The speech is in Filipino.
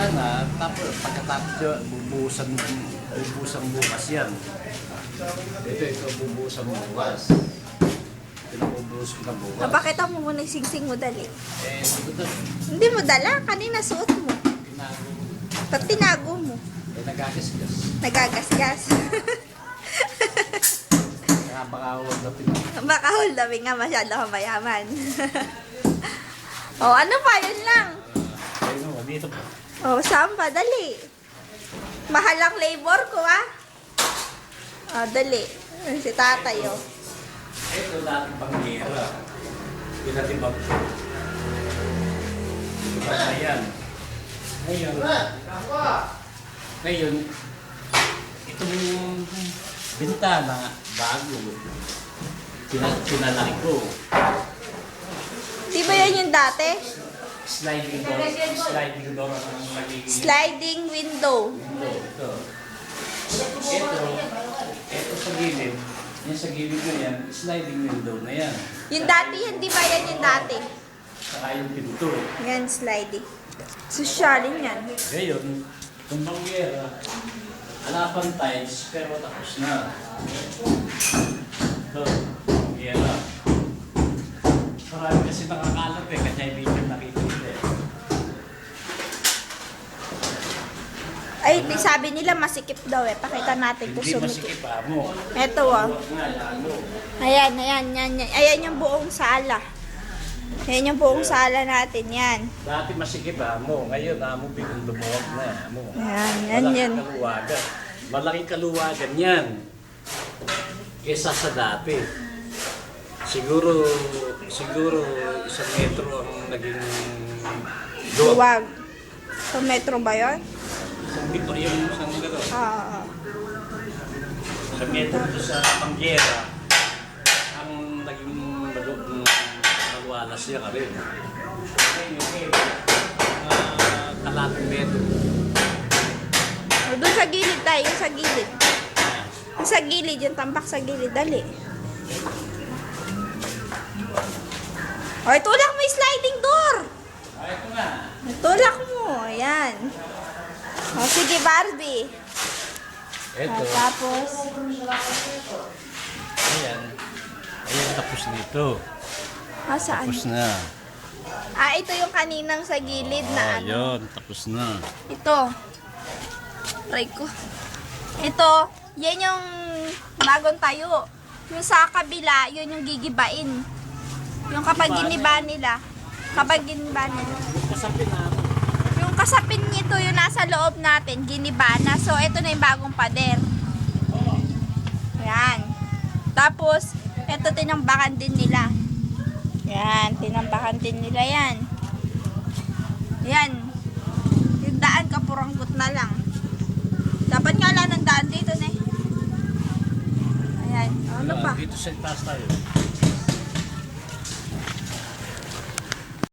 sana, tapos pagkatapos yun, bubuhusan bukas yan. Ito, bubuhusan bukas. Pinabubuhos ko na bukas. Napakita mo muna yung singsing mo dali. Hindi ko to. Hindi mo dala. Kanina suot mo. Tinago. Ba't tinago mo? Nagagasgas. Nagagasgas. Kaya baka huwag na pinag. Baka huldabi nga masyado ka mayaman. Oh, ano pa? Yun lang. Ayun, dito pa. Oh, saan pa? Dali. Mahal ang labor ko, ah. Oh, dali. Si tatay, oh. Ito dating pangyera. Pinatibag ko. Ayan. Ngayon, itong bintana, bago. Pinalaki ko. Di ba yan yung dati? Sliding door ang magiging Sliding window. window. Ito sa gilid. Yan sa gilid na yan, sliding window na yan. Yung dati, hindi ba yan yung dati? Saka yung pinto. Yan, sliding. Sosyalin yan. Ngayon, itong bangyera, halapan tiles, pero tapos na. Ito, bangyera. Marami kasi nakakalap kasi hindi nyo nakikita eh. Ay, sabi nila masikip daw eh. Pakita natin kung Hindi sumikip. masikip mo. Eto, oh. Huwag nga, lalo. Ayan, ayan, yan, yan. Ayan yung buong sala. Ayan yung buong sala natin, yan. Dati masikip mo, ngayon mo biglang lumuwag na mo. Ayan, yan, yan. Malaking kaluwagan. Malaking kaluwagan yan. Kesa sa dati. Siguro 1 metro ang naging Luwag. Sa metro ba yun? Isang metro yung isang gano'n. Ah, Sa metro ito sa Bangyera, ang naging maluwalas niya ka rin. Ngayon, kalating metro. oh, doon sa gilid tayo, yung sa gilid. Yung sa gilid, yung tampak sa gilid. Dali. Oh, itulak mo yung sliding door. Ito nga. Itulak mo. Ayan. Oh, sige, Barbie. Ito. Oh, tapos, Ayan. Ayan, tapos nito. saan? Tapos na. Ito yung kaninang sa gilid na ano. Ayun, tapos na. Ito. Try ko. Ito, yan yung bagong tayo. Yung sa kabila, yun yung gigibain. Yung kapag giniba nila. Kapag giniba nila. Kasapin na ako. Yung kasapin nito, yung nasa loob natin, giniba na. So, ito na yung bagong pader. Ayan. Tapos, ito tinambakan din nila. Yan, tinambakan din nila yan. Yan. Yung daan, kapuranggot na lang. Dapat nga lang ng daan dito, ne. Ayan. Ano pa? Dito sa taas tayo.